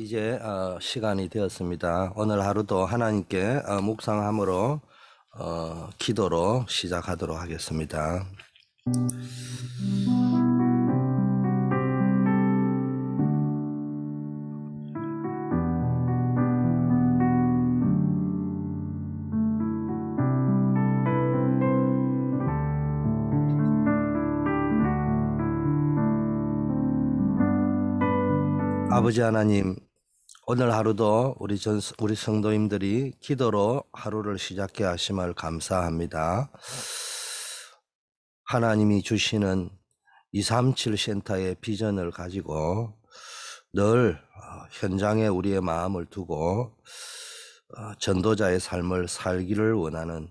이제 시간이 되었습니다. 오늘 하루도 하나님께 묵상함으로 기도로 시작하도록 하겠습니다. 아버지 하나님, 오늘 하루도 우리 성도님들이 기도로 하루를 시작해 하심을 감사합니다. 하나님이 주시는 237 센터의 비전을 가지고 늘 현장에 우리의 마음을 두고 전도자의 삶을 살기를 원하는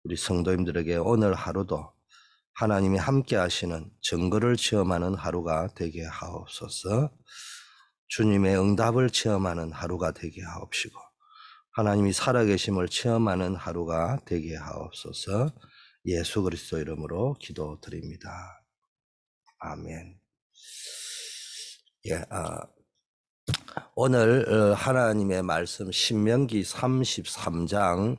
우리 성도님들에게 오늘 하루도 하나님이 함께 하시는 증거를 체험하는 하루가 되게 하옵소서. 주님의 응답을 체험하는 하루가 되게 하옵시고 하나님이 살아계심을 체험하는 하루가 되게 하옵소서. 예수 그리스도 이름으로 기도드립니다. 아멘. 오늘 하나님의 말씀 신명기 33장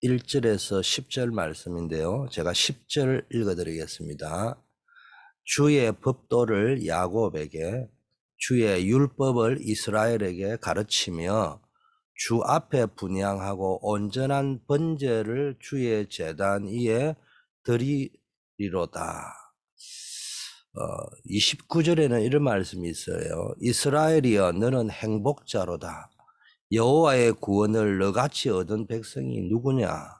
1절에서 10절 말씀인데요. 제가 10절 읽어드리겠습니다. 주의 법도를 야곱에게 주의 율법을 이스라엘에게 가르치며 주 앞에 분향하고 온전한 번제를 주의 제단 위에 드리리로다. 29절에는 이런 말씀이 있어요. 이스라엘이여 너는 행복자로다. 여호와의 구원을 너같이 얻은 백성이 누구냐?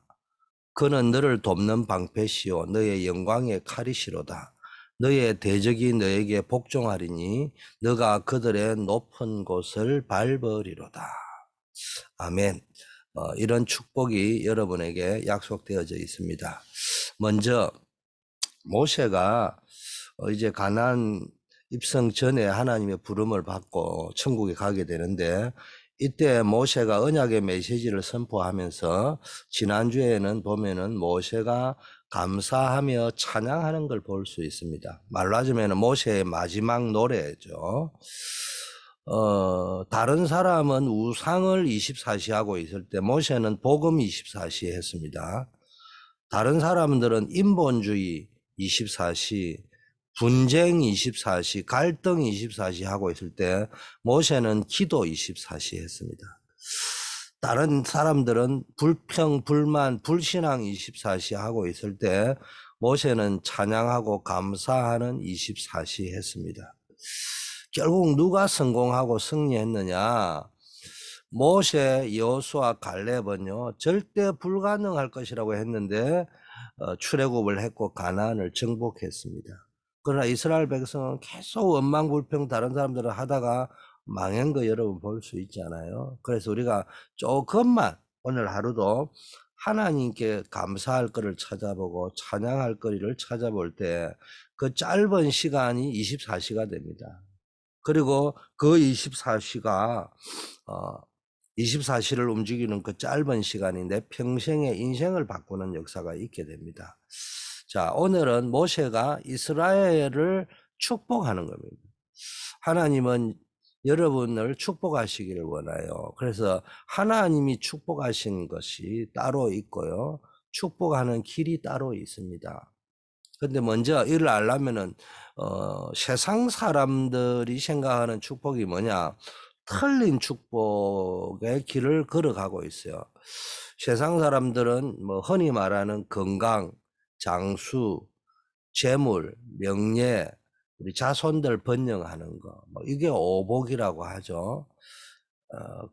그는 너를 돕는 방패시요 너의 영광의 칼이시로다. 너의 대적이 너에게 복종하리니 너가 그들의 높은 곳을 밟으리로다. 아멘. 이런 축복이 여러분에게 약속되어져 있습니다. 먼저 모세가 이제 가나안 입성 전에 하나님의 부름을 받고 천국에 가게 되는데 이때 모세가 언약의 메시지를 선포하면서 지난주에는 보면은 모세가 감사하며 찬양하는 걸 볼 수 있습니다. 말로 하자면 모세의 마지막 노래죠. 다른 사람은 우상을 24시 하고 있을 때 모세는 복음 24시 했습니다. 다른 사람들은 인본주의 24시, 분쟁 24시, 갈등 24시 하고 있을 때 모세는 기도 24시 했습니다. 다른 사람들은 불평, 불만, 불신앙 24시 하고 있을 때 모세는 찬양하고 감사하는 24시 했습니다. 결국 누가 성공하고 승리했느냐? 모세, 여호수아, 갈렙은요 절대 불가능할 것이라고 했는데 출애굽을 했고 가나안을 정복했습니다. 그러나 이스라엘 백성은 계속 원망불평 다른 사람들은 하다가 망한 거 여러분 볼 수 있잖아요. 그래서 우리가 조금만 오늘 하루도 하나님께 감사할 거를 찾아보고 찬양할 거리를 찾아볼 때 그 짧은 시간이 24시가 됩니다. 그리고 그 24시를 움직이는 그 짧은 시간이 내 평생의 인생을 바꾸는 역사가 있게 됩니다. 자, 오늘은 모세가 이스라엘을 축복하는 겁니다. 하나님은 여러분을 축복하시기를 원해요. 그래서 하나님이 축복하신 것이 따로 있고요. 축복하는 길이 따로 있습니다. 근데 먼저 이를 알려면은 세상 사람들이 생각하는 축복이 뭐냐? 틀린 축복의 길을 걸어가고 있어요. 세상 사람들은 뭐 흔히 말하는 건강, 장수, 재물, 명예, 우리 자손들 번영하는 거, 뭐 이게 오복이라고 하죠.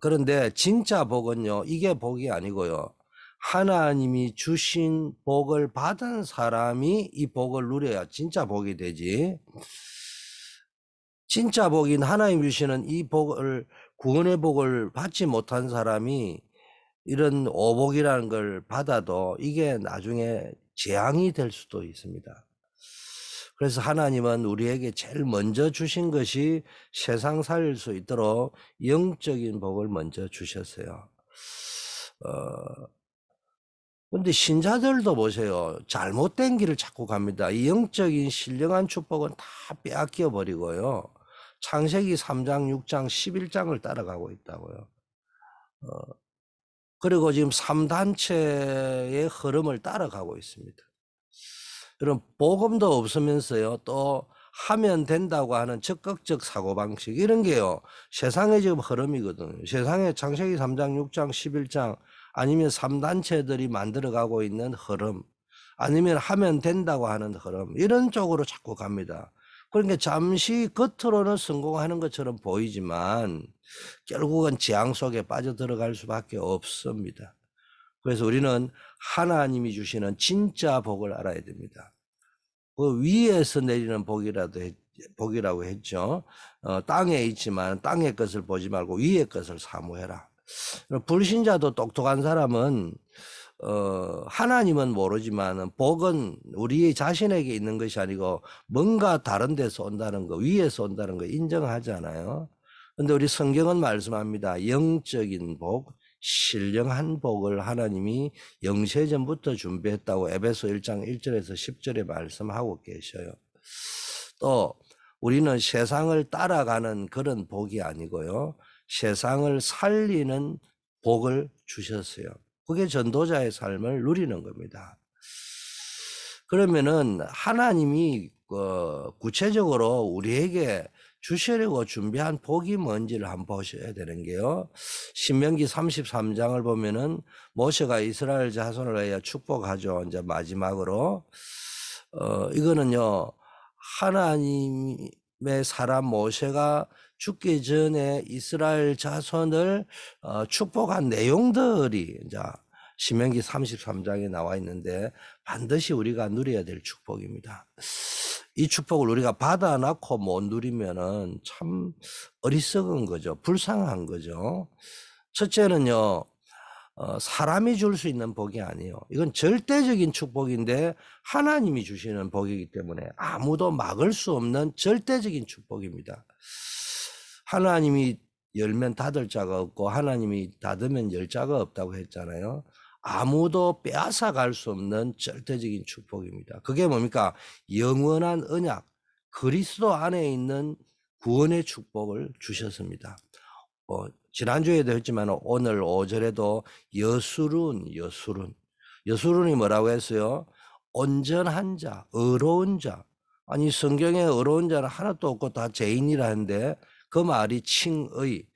그런데 진짜 복은요, 이게 복이 아니고요. 하나님이 주신 복을 받은 사람이 이 복을 누려야 진짜 복이 되지. 진짜 복인 하나님 주시는 이 복을, 구원의 복을 받지 못한 사람이 이런 오복이라는 걸 받아도 이게 나중에 재앙이 될 수도 있습니다. 그래서 하나님은 우리에게 제일 먼저 주신 것이 세상 살릴 수 있도록 영적인 복을 먼저 주셨어요. 근데 신자들도 보세요. 잘못된 길을 자꾸 갑니다. 이 영적인 신령한 축복은 다 빼앗겨 버리고요. 창세기 3장, 6장, 11장을 따라가고 있다고요. 그리고 지금 3단체의 흐름을 따라가고 있습니다. 여러분, 복음도 없으면서요, 또 하면 된다고 하는 적극적 사고방식, 이런 게요, 세상의 지금 흐름이거든요. 세상의 창세기 3장, 6장, 11장, 아니면 3단체들이 만들어가고 있는 흐름, 아니면 하면 된다고 하는 흐름, 이런 쪽으로 자꾸 갑니다. 그러니까 잠시 겉으로는 성공하는 것처럼 보이지만 결국은 재앙 속에 빠져들어갈 수밖에 없습니다. 그래서 우리는 하나님이 주시는 진짜 복을 알아야 됩니다. 그 위에서 내리는 복이라고 했죠. 땅에 있지만 땅의 것을 보지 말고 위의 것을 사모해라. 불신자도 똑똑한 사람은 하나님은 모르지만 복은 우리 자신에게 있는 것이 아니고 뭔가 다른 데서 온다는 거, 위에서 온다는 거 인정하잖아요. 근데 우리 성경은 말씀합니다. 영적인 복, 신령한 복을 하나님이 영세전부터 준비했다고 에베소 1장 1절에서 10절에 말씀하고 계셔요. 또 우리는 세상을 따라가는 그런 복이 아니고요, 세상을 살리는 복을 주셨어요. 그게 전도자의 삶을 누리는 겁니다. 그러면은 하나님이 구체적으로 우리에게 주시려고 준비한 복이 뭔지를 한번 보셔야 되는 게요, 신명기 33장을 보면은 모세가 이스라엘 자손을 위하여 축복하죠. 이제 마지막으로 이거는요, 하나님의 사람 모세가 죽기 전에 이스라엘 자손을 축복한 내용들이 이제 신명기 33장에 나와 있는데 반드시 우리가 누려야 될 축복입니다. 이 축복을 우리가 받아놓고 못 누리면은 참 어리석은 거죠. 불쌍한 거죠. 첫째는요, 사람이 줄 수 있는 복이 아니에요. 이건 절대적인 축복인데 하나님이 주시는 복이기 때문에 아무도 막을 수 없는 절대적인 축복입니다. 하나님이 열면 닫을 자가 없고 하나님이 닫으면 열 자가 없다고 했잖아요. 아무도 빼앗아 갈 수 없는 절대적인 축복입니다. 그게 뭡니까? 영원한 언약, 그리스도 안에 있는 구원의 축복을 주셨습니다. 지난주에도 했지만 오늘 5절에도 여수룬이 뭐라고 했어요? 온전한 자, 의로운 자. 아니, 성경에 의로운 자는 하나도 없고 다 죄인이라는데 그 말이 칭의,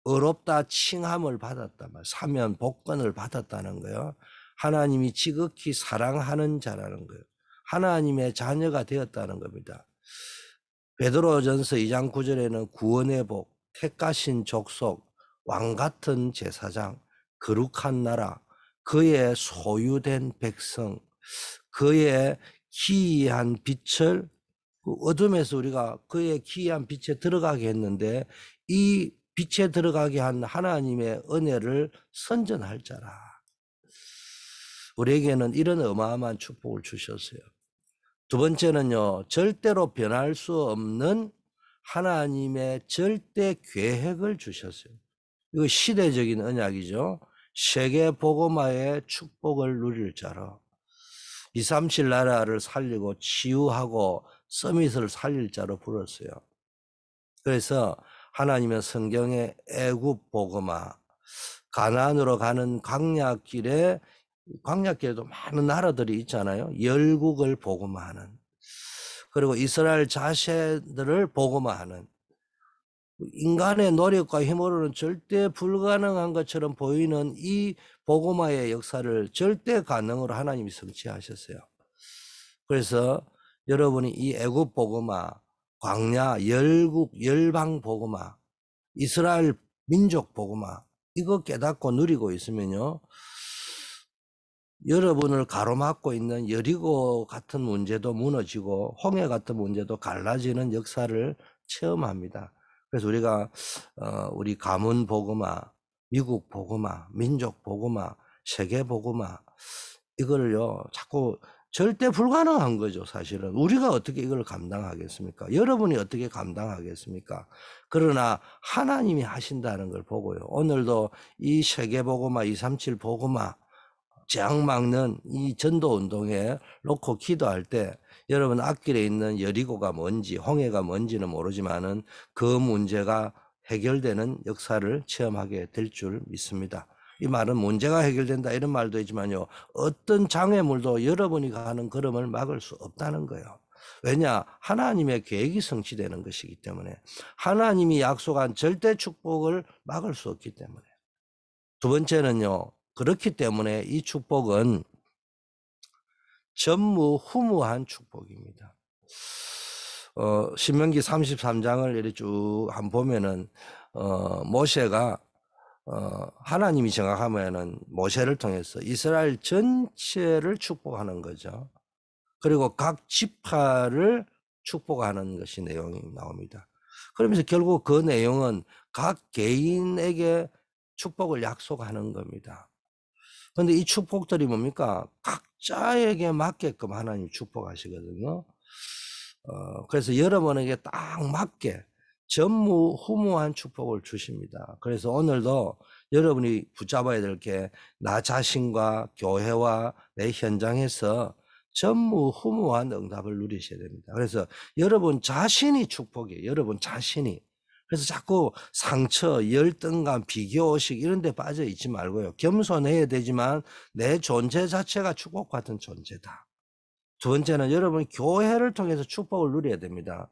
의롭다 칭함을 받았단 말이에요. 사면 복권을 받았다는 거예요. 하나님이 지극히 사랑하는 자라는 거예요. 하나님의 자녀가 되었다는 겁니다. 베드로전서 2장 9절에는 구원의 복, 택하신 족속, 왕같은 제사장, 거룩한 나라, 그의 소유된 백성, 그의 기이한 빛을, 어둠에서 우리가 그의 기이한 빛에 들어가게 했는데 이 빛에 들어가게 한 하나님의 은혜를 선전할 자라. 우리에게는 이런 어마어마한 축복을 주셨어요. 두 번째는요, 절대로 변할 수 없는 하나님의 절대 계획을 주셨어요. 이거 시대적인 언약이죠. 세계 복음화의 축복을 누릴 자로 237 나라를 살리고 치유하고 서밋을 살릴 자로 불렀어요. 그래서 하나님은 성경의 애굽 복음화, 가나안으로 가는 광야길에도 많은 나라들이 있잖아요. 열국을 복음화하는, 그리고 이스라엘 자신들을 복음화하는, 인간의 노력과 힘으로는 절대 불가능한 것처럼 보이는 이 복음화의 역사를 절대 가능으로 하나님이 성취하셨어요. 그래서 여러분이 이 애굽 복음화, 광야, 열국, 열방 복음화, 이스라엘 민족 복음화, 이거 깨닫고 누리고 있으면요, 여러분을 가로막고 있는 여리고 같은 문제도 무너지고 홍해 같은 문제도 갈라지는 역사를 체험합니다. 그래서 우리가 우리 가문 복음화, 미국 복음화, 민족 복음화, 세계 복음화, 이거를요 자꾸 절대 불가능한 거죠. 사실은 우리가 어떻게 이걸 감당하겠습니까? 여러분이 어떻게 감당하겠습니까? 그러나 하나님이 하신다는 걸 보고요, 오늘도 이 세계 복음화, 237 복음화, 재앙 막는 이 전도 운동에 놓고 기도할 때 여러분 앞길에 있는 여리고가 뭔지 홍해가 뭔지는 모르지만은 그 문제가 해결되는 역사를 체험하게 될 줄 믿습니다. 이 말은 문제가 해결된다 이런 말도 있지만요. 어떤 장애물도 여러분이 가는 걸음을 막을 수 없다는 거예요. 왜냐? 하나님의 계획이 성취되는 것이기 때문에 하나님이 약속한 절대 축복을 막을 수 없기 때문에. 두 번째는요. 그렇기 때문에 이 축복은 전무후무한 축복입니다. 신명기 33장을 이렇게 쭉 한번 보면은 모세가 하나님이 정하면은 모세를 통해서 이스라엘 전체를 축복하는 거죠. 그리고 각 지파를 축복하는 것이 내용이 나옵니다. 그러면서 결국 그 내용은 각 개인에게 축복을 약속하는 겁니다. 그런데 이 축복들이 뭡니까? 각자에게 맞게끔 하나님 축복하시거든요. 그래서 여러분에게 딱 맞게 전무후무한 축복을 주십니다. 그래서 오늘도 여러분이 붙잡아야 될 게 나 자신과 교회와 내 현장에서 전무후무한 응답을 누리셔야 됩니다. 그래서 여러분 자신이 축복이에요. 여러분 자신이. 그래서 자꾸 상처, 열등감, 비교의식 이런 데 빠져 있지 말고요. 겸손해야 되지만 내 존재 자체가 축복받은 존재다. 두 번째는 여러분 교회를 통해서 축복을 누려야 됩니다.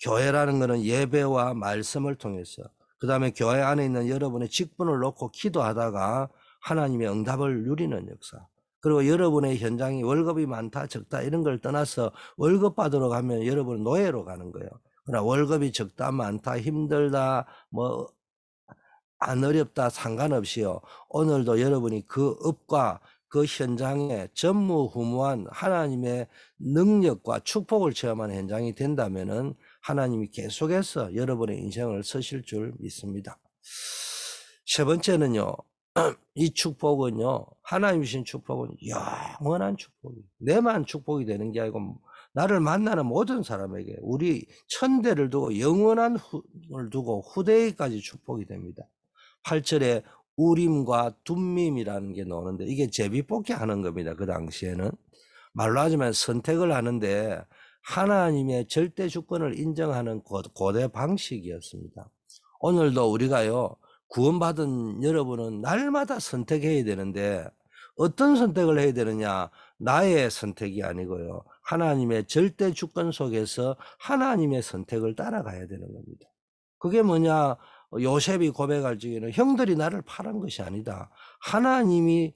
교회라는 것은 예배와 말씀을 통해서, 그 다음에 교회 안에 있는 여러분의 직분을 놓고 기도하다가 하나님의 응답을 누리는 역사. 그리고 여러분의 현장이 월급이 많다 적다 이런 걸 떠나서 월급 받으러 가면 여러분은 노예로 가는 거예요. 그러나 월급이 적다 많다 힘들다 뭐 안 어렵다 상관없이요. 오늘도 여러분이 그 업과 그 현장에 전무후무한 하나님의 능력과 축복을 체험하는 현장이 된다면은 하나님이 계속해서 여러분의 인생을 쓰실 줄 믿습니다. 세 번째는요. 이 축복은요. 하나님 주신 축복은 영원한 축복이에요. 내만 축복이 되는 게 아니고 나를 만나는 모든 사람에게 우리 천대를 두고 영원한 후를 두고 후대에까지 축복이 됩니다. 8절에 우림과 둠밈이라는 게 나오는데 이게 제비뽑기 하는 겁니다. 그 당시에는. 말로 하자면 선택을 하는데 하나님의 절대 주권을 인정하는 고대 방식이었습니다. 오늘도 우리가요. 구원받은 여러분은 날마다 선택해야 되는데 어떤 선택을 해야 되느냐? 나의 선택이 아니고요. 하나님의 절대 주권 속에서 하나님의 선택을 따라가야 되는 겁니다. 그게 뭐냐? 요셉이 고백할 적에는 형들이 나를 팔은 것이 아니다. 하나님이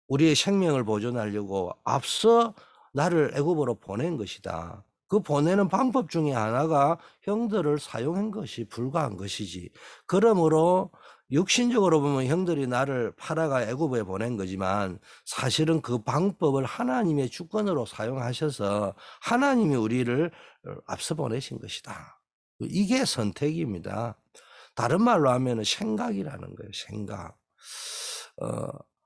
우리의 생명을 보존하려고 앞서 나를 애굽으로 보낸 것이다. 그 보내는 방법 중에 하나가 형들을 사용한 것이 불가한 것이지. 그러므로 육신적으로 보면 형들이 나를 팔아가 애굽에 보낸 거지만 사실은 그 방법을 하나님의 주권으로 사용하셔서 하나님이 우리를 앞서 보내신 것이다. 이게 선택입니다. 다른 말로 하면 생각이라는 거예요. 생각.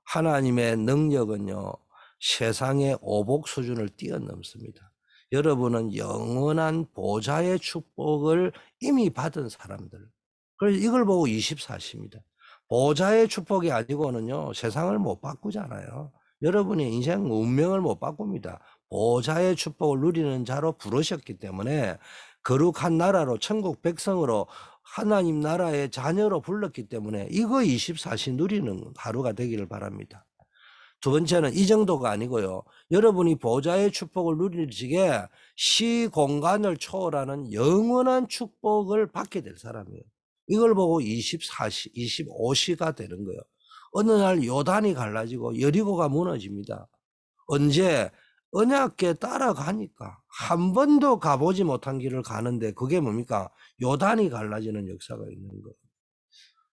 하나님의 능력은요. 세상의 오복 수준을 뛰어넘습니다. 여러분은 영원한 보좌의 축복을 이미 받은 사람들. 그래서 이걸 보고 24시입니다. 보좌의 축복이 아니고는요. 세상을 못 바꾸잖아요. 여러분의 인생 운명을 못 바꿉니다. 보좌의 축복을 누리는 자로 부르셨기 때문에 거룩한 나라로 천국 백성으로 하나님 나라의 자녀로 불렀기 때문에 이거 24시 누리는 하루가 되기를 바랍니다. 두 번째는 이 정도가 아니고요. 여러분이 보좌의 축복을 누리시기에 시공간을 초월하는 영원한 축복을 받게 될 사람이에요. 이걸 보고 24시, 25시가 되는 거예요. 어느 날 요단이 갈라지고 여리고가 무너집니다. 언제? 언약궤 따라가니까 한 번도 가보지 못한 길을 가는데 그게 뭡니까? 요단이 갈라지는 역사가 있는 거예요.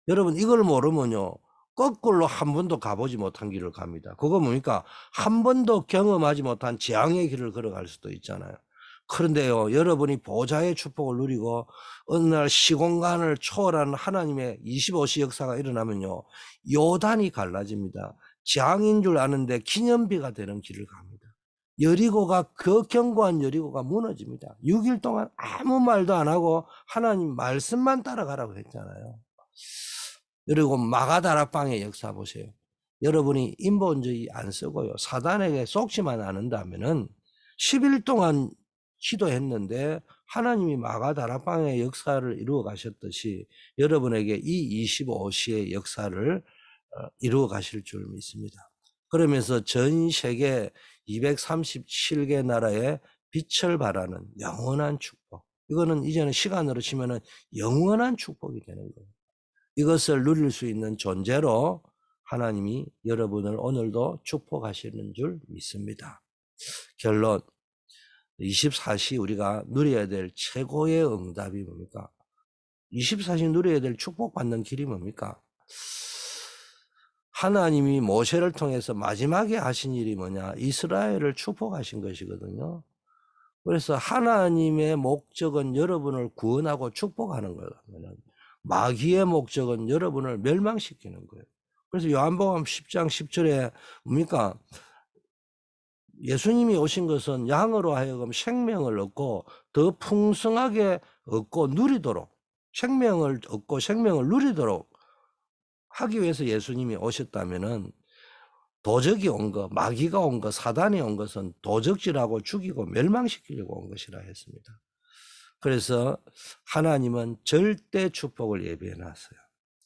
여러분 이걸 모르면요. 거꾸로 한 번도 가보지 못한 길을 갑니다. 그거 뭡니까? 한 번도 경험하지 못한 재앙의 길을 걸어갈 수도 있잖아요. 그런데요. 여러분이 보좌의 축복을 누리고 어느 날 시공간을 초월하는 하나님의 25시 역사가 일어나면요. 요단이 갈라집니다. 재앙인 줄 아는데 기념비가 되는 길을 갑니다. 여리고가 그 견고한 여리고가 무너집니다. 6일 동안 아무 말도 안 하고 하나님 말씀만 따라가라고 했잖아요. 그리고 마가다락방의 역사 보세요. 여러분이 인본주의 안 쓰고요. 사단에게 속지만 않는다면은 10일 동안 기도했는데 하나님이 마가다락방의 역사를 이루어 가셨듯이 여러분에게 이 25시의 역사를 이루어 가실 줄 믿습니다. 그러면서 전 세계 237개 나라에 빛을 발하는 영원한 축복. 이거는 이제는 시간으로 치면은 영원한 축복이 되는 거예요. 이것을 누릴 수 있는 존재로 하나님이 여러분을 오늘도 축복하시는 줄 믿습니다. 결론, 24시 우리가 누려야 될 최고의 응답이 뭡니까? 24시 누려야 될 축복받는 길이 뭡니까? 하나님이 모세를 통해서 마지막에 하신 일이 뭐냐? 이스라엘을 축복하신 것이거든요. 그래서 하나님의 목적은 여러분을 구원하고 축복하는 거라면 마귀의 목적은 여러분을 멸망시키는 거예요. 그래서 요한복음 10장 10절에 뭡니까? 예수님이 오신 것은 양으로 하여금 생명을 얻고 더 풍성하게 얻고 누리도록, 생명을 얻고 생명을 누리도록 하기 위해서 예수님이 오셨다면은 도적이 온 것, 마귀가 온 것, 사단이 온 것은 도적질하고 죽이고 멸망시키려고 온 것이라 했습니다. 그래서 하나님은 절대 축복을 예비해 놨어요.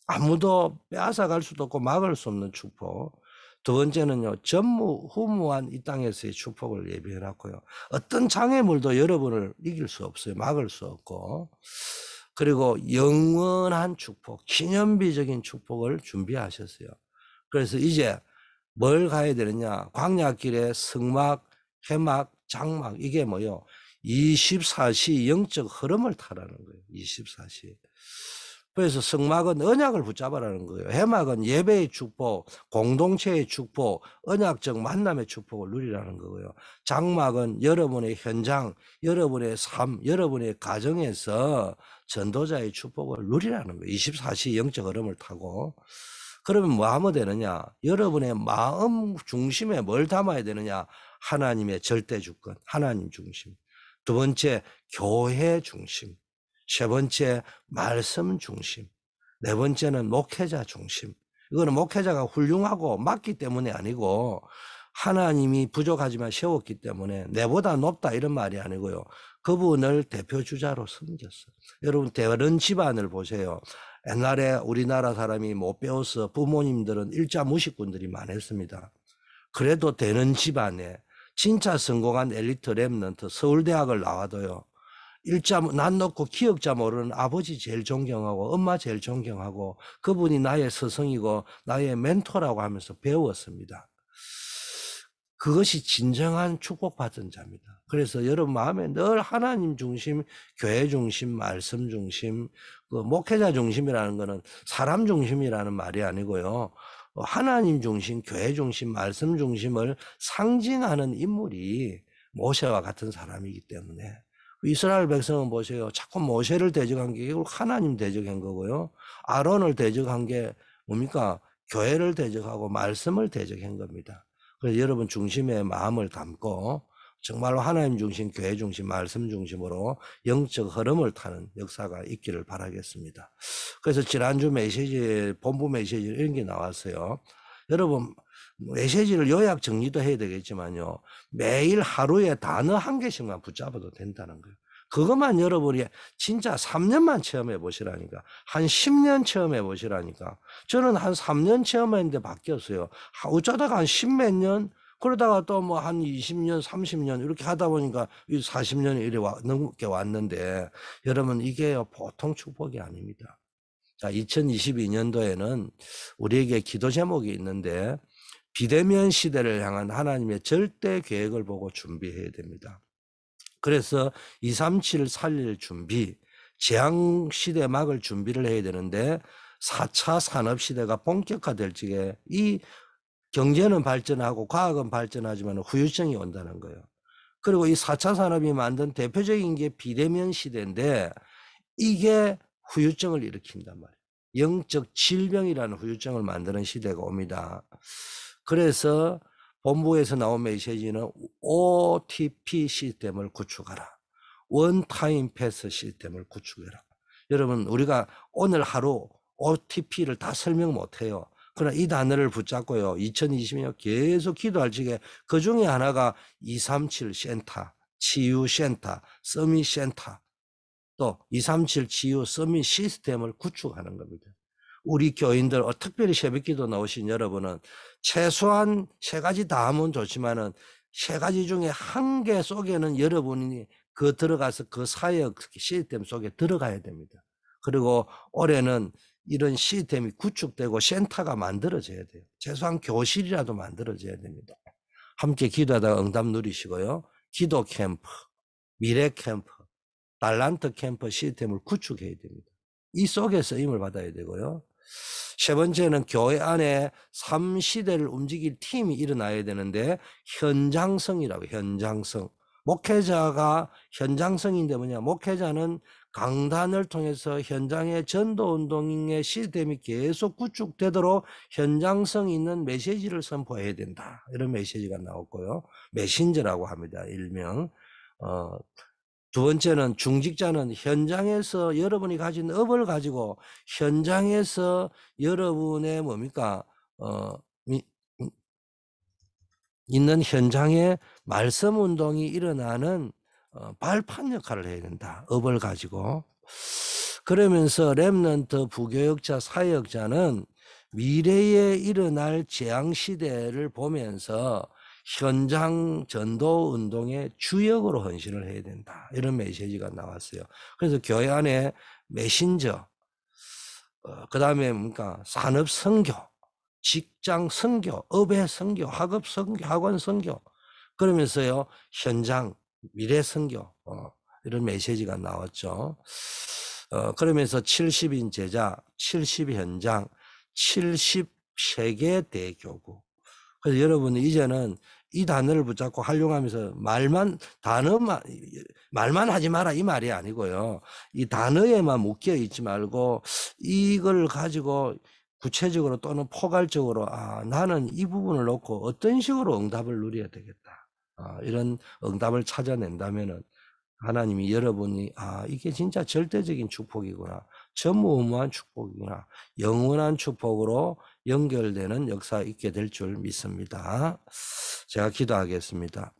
아무도 빼앗아갈 수도 없고 막을 수 없는 축복. 두 번째는요, 전무후무한 이 땅에서의 축복을 예비해 놨고요. 어떤 장애물도 여러분을 이길 수 없어요. 막을 수 없고. 그리고 영원한 축복, 기념비적인 축복을 준비하셨어요. 그래서 이제 뭘 가야 되느냐? 광야길에 성막, 회막, 장막, 이게 뭐요? 24시 영적 흐름을 타라는 거예요. 24시. 그래서 성막은 언약을 붙잡아라는 거예요. 회막은 예배의 축복, 공동체의 축복, 언약적 만남의 축복을 누리라는 거고요. 장막은 여러분의 현장, 여러분의 삶, 여러분의 가정에서 전도자의 축복을 누리라는 거예요. 24시 영적 흐름을 타고. 그러면 뭐 하면 되느냐? 여러분의 마음 중심에 뭘 담아야 되느냐? 하나님의 절대 주권, 하나님 중심. 두 번째, 교회 중심. 세 번째, 말씀 중심. 네 번째는 목회자 중심. 이거는 목회자가 훌륭하고 맞기 때문에 아니고 하나님이 부족하지만 세웠기 때문에 내보다 높다 이런 말이 아니고요. 그분을 대표주자로 섬겼어요. 여러분, 다른 집안을 보세요. 옛날에 우리나라 사람이 못 배워서 부모님들은 일자 무식꾼들이 많았습니다. 그래도 되는 집안에 진짜 성공한 엘리트 랩런트 서울대학을 나와도요. 일자 난 놓고 기억자 모르는 아버지 제일 존경하고 엄마 제일 존경하고 그분이 나의 스승이고 나의 멘토라고 하면서 배웠습니다. 그것이 진정한 축복받은 자입니다. 그래서 여러분 마음에 늘 하나님 중심, 교회 중심, 말씀 중심, 그 목회자 중심이라는 것은 사람 중심이라는 말이 아니고요. 하나님 중심, 교회 중심, 말씀 중심을 상징하는 인물이 모세와 같은 사람이기 때문에 이스라엘 백성은 보세요. 자꾸 모세를 대적한 게 결국 하나님 대적한 거고요. 아론을 대적한 게 뭡니까? 교회를 대적하고 말씀을 대적한 겁니다. 그래서 여러분 중심에 마음을 담고 정말로 하나님 중심, 교회 중심, 말씀 중심으로 영적 흐름을 타는 역사가 있기를 바라겠습니다. 그래서 지난주 메시지, 본부 메시지 이런 게 나왔어요. 여러분 메시지를 요약 정리도 해야 되겠지만요. 매일 하루에 단어 한 개씩만 붙잡아도 된다는 거예요. 그것만 여러분이 진짜 3년만 체험해 보시라니까. 한 10년 체험해 보시라니까. 저는 한 3년 체험했는데 바뀌었어요. 어쩌다가 한 10몇 년, 그러다가 또 뭐 한 20년, 30년 이렇게 하다 보니까 40년이 이래 넘게 왔는데 여러분 이게 보통 축복이 아닙니다. 자, 2022년도에는 우리에게 기도 제목이 있는데 비대면 시대를 향한 하나님의 절대 계획을 보고 준비해야 됩니다. 그래서 237 살릴 준비, 재앙시대 막을 준비를 해야 되는데 4차 산업시대가 본격화될 적에 이 경제는 발전하고 과학은 발전하지만 후유증이 온다는 거예요. 그리고 이 4차 산업이 만든 대표적인 게 비대면 시대인데 이게 후유증을 일으킨단 말이에요. 영적 질병이라는 후유증을 만드는 시대가 옵니다. 그래서 본부에서 나온 메시지는 OTP 시스템을 구축하라. 원타임 패스 시스템을 구축해라. 여러분 우리가 오늘 하루 OTP를 다 설명 못해요. 그러나 이 단어를 붙잡고요. 2020년 계속 기도할 적에 그 중에 하나가 237 센터, 치유 센터, 서밋 센터, 또 237 치유 서밋 시스템을 구축하는 겁니다. 우리 교인들, 특별히 새벽기도 나오신 여러분은 최소한 3가지 다 하면 좋지만은 3가지 중에 1개 속에는 여러분이 들어가서 그 사역 시스템 속에 들어가야 됩니다. 그리고 올해는 이런 시스템이 구축되고 센터가 만들어져야 돼요. 최소한 교실이라도 만들어져야 됩니다. 함께 기도하다가 응답 누리시고요. 기도 캠프, 미래 캠프, 달란트 캠프 시스템을 구축해야 됩니다. 이 속에 쓰임을 받아야 되고요. 3번째는 교회 안에 3시대를 움직일 팀이 일어나야 되는데 현장성이라고. 현장성. 목회자가 현장성인데 뭐냐, 목회자는 강단을 통해서 현장의 전도운동의 시스템이 계속 구축되도록 현장성 있는 메시지를 선포해야 된다, 이런 메시지가 나왔고요. 메신저라고 합니다, 일명. 2번째는 중직자는 현장에서 여러분이 가진 업을 가지고 현장에서 여러분의 뭡니까 있는 현장에 말씀 운동이 일어나는 발판 역할을 해야 된다, 업을 가지고. 그러면서 렘넌트 부교역자 사역자는 미래에 일어날 재앙 시대를 보면서 현장 전도 운동의 주역으로 헌신을 해야 된다, 이런 메시지가 나왔어요. 그래서 교회 안에 메신저, 그 다음에 뭡니까 산업 선교, 직장 선교, 업의 선교, 학업 선교, 학원 선교, 그러면서요 현장 미래 선교, 이런 메시지가 나왔죠. 그러면서 70인 제자, 70 현장, 70세계 대교구. 그래서 여러분 이제는 이 단어를 붙잡고 활용하면서 말만 하지 마라, 이 말이 아니고요. 이 단어에만 묶여 있지 말고 이걸 가지고 구체적으로 또는 포괄적으로 나는 이 부분을 놓고 어떤 식으로 응답을 누려야 되겠다, 이런 응답을 찾아낸다면은 하나님이 여러분이 이게 진짜 절대적인 축복이구나, 전무후무한 축복이구나, 영원한 축복으로 연결되는 역사 있게 될 줄 믿습니다. 제가 기도하겠습니다.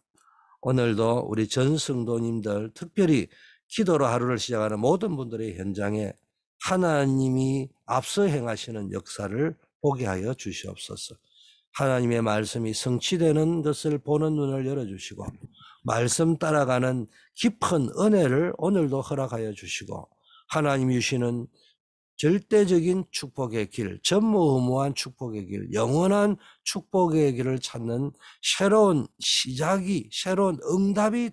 오늘도 우리 전 성도님들, 특별히 기도로 하루를 시작하는 모든 분들의 현장에 하나님이 앞서 행하시는 역사를 보게 하여 주시옵소서. 하나님의 말씀이 성취되는 것을 보는 눈을 열어주시고 말씀 따라가는 깊은 은혜를 오늘도 허락하여 주시고 하나님이 주시는 절대적인 축복의 길, 전무후무한 축복의 길, 영원한 축복의 길을 찾는 새로운 시작이, 새로운 응답이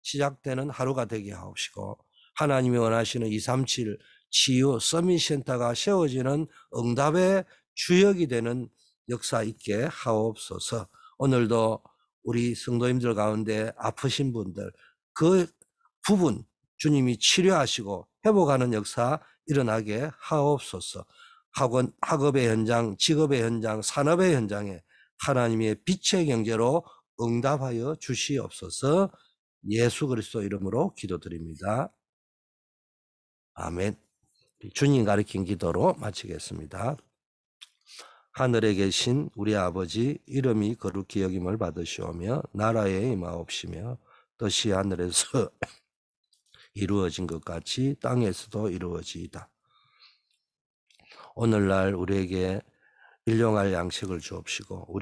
시작되는 하루가 되게 하옵시고 하나님이 원하시는 237 치유 서밋 센터가 세워지는 응답의 주역이 되는 역사 있게 하옵소서. 오늘도 우리 성도님들 가운데 아프신 분들, 그 부분 주님이 치료하시고 회복하는 역사 일어나게 하옵소서. 학업의 현장, 직업의 현장, 산업의 현장에 하나님의 빛의 경제로 응답하여 주시옵소서. 예수 그리스도 이름으로 기도드립니다. 아멘. 주님 가르친 기도로 마치겠습니다. 하늘에 계신 우리 아버지, 이름이 거룩히 여김을 받으시오며 나라에 임하옵시며 뜻이 하늘에서 이루어진 것 같이 땅에서도 이루어지이다. 오늘날 우리에게 일용할 양식을 주옵시고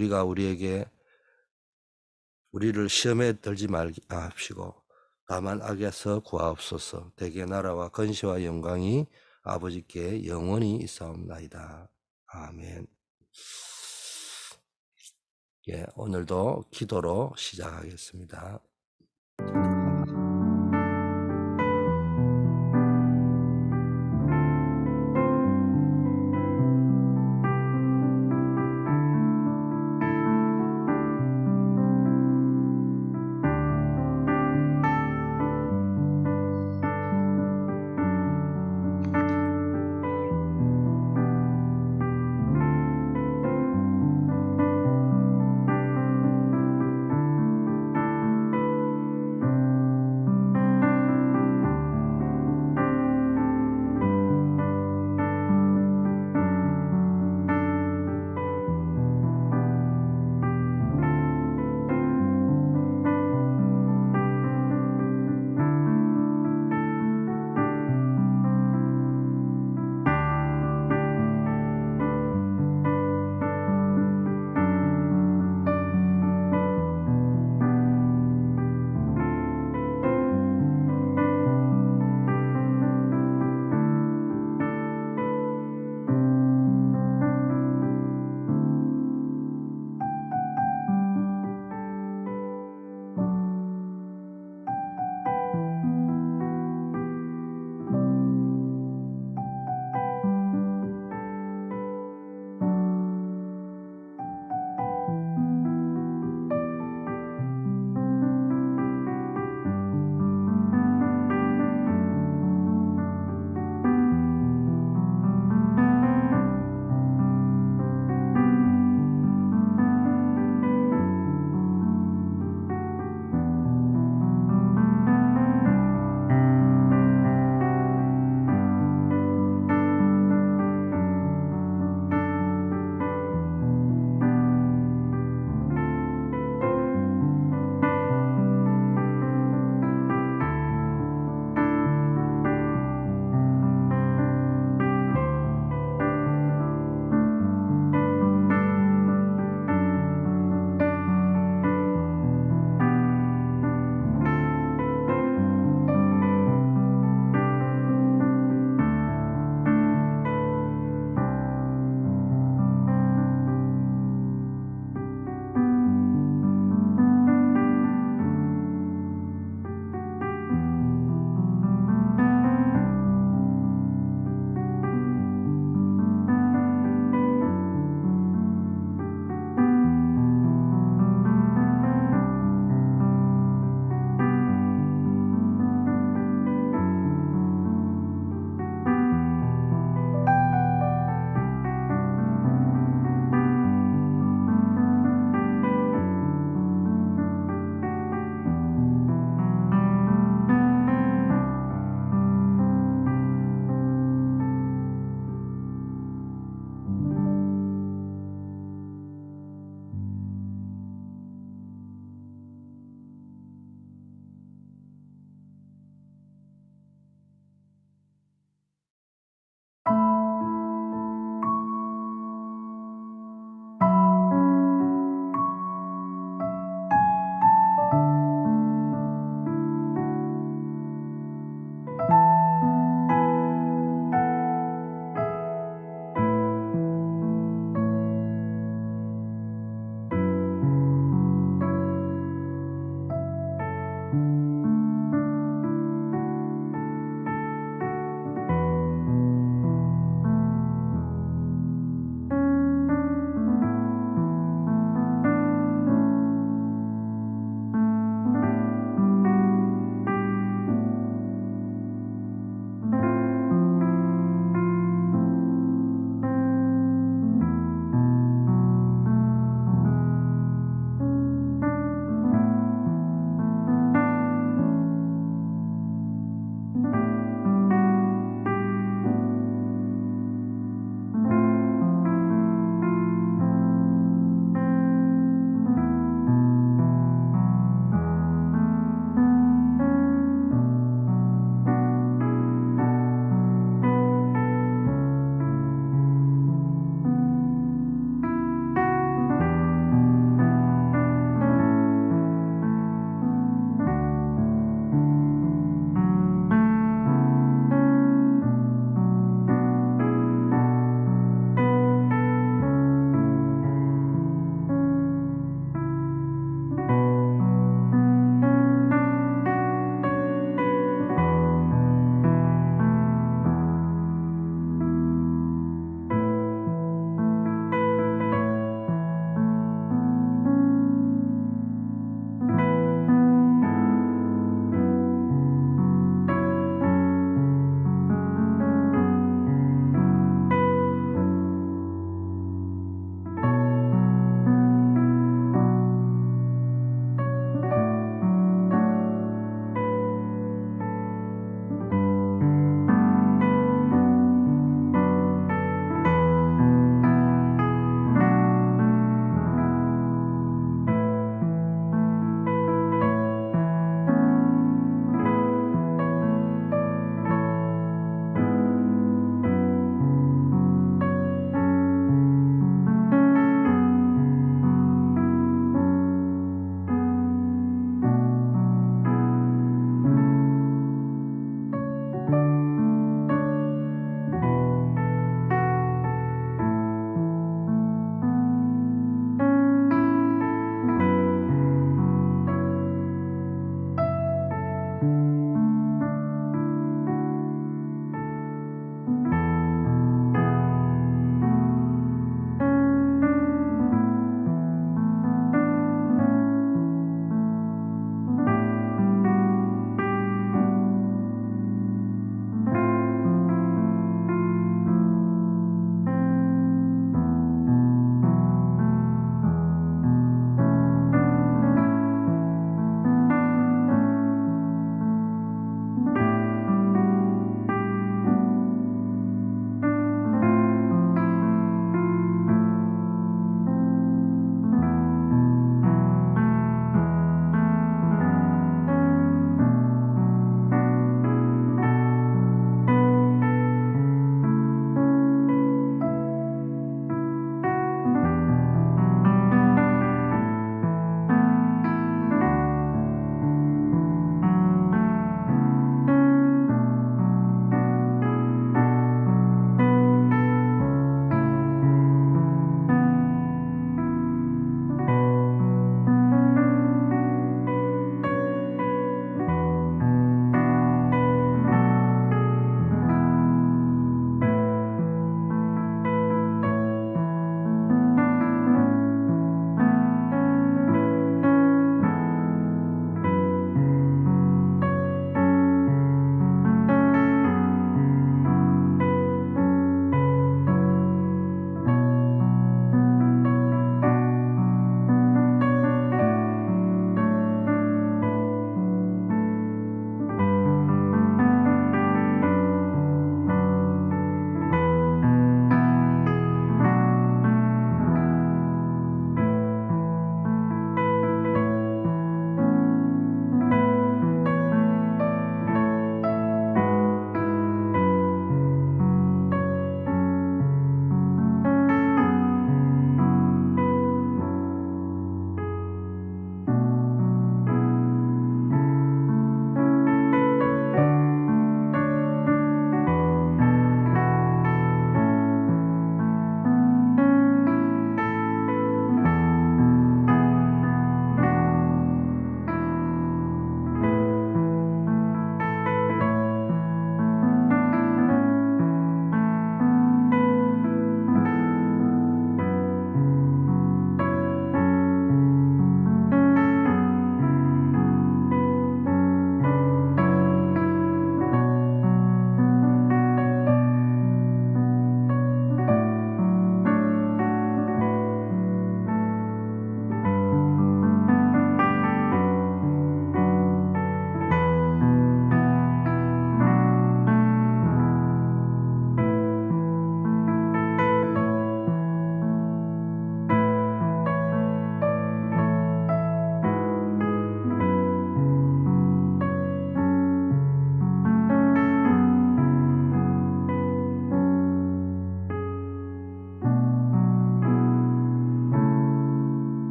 우리를 시험에 들지 말게 하옵시고 다만 악에서 구하옵소서. 대개 나라와 건시와 영광이 아버지께 영원히 있사옵나이다. 아멘. 오늘도 기도로 시작하겠습니다.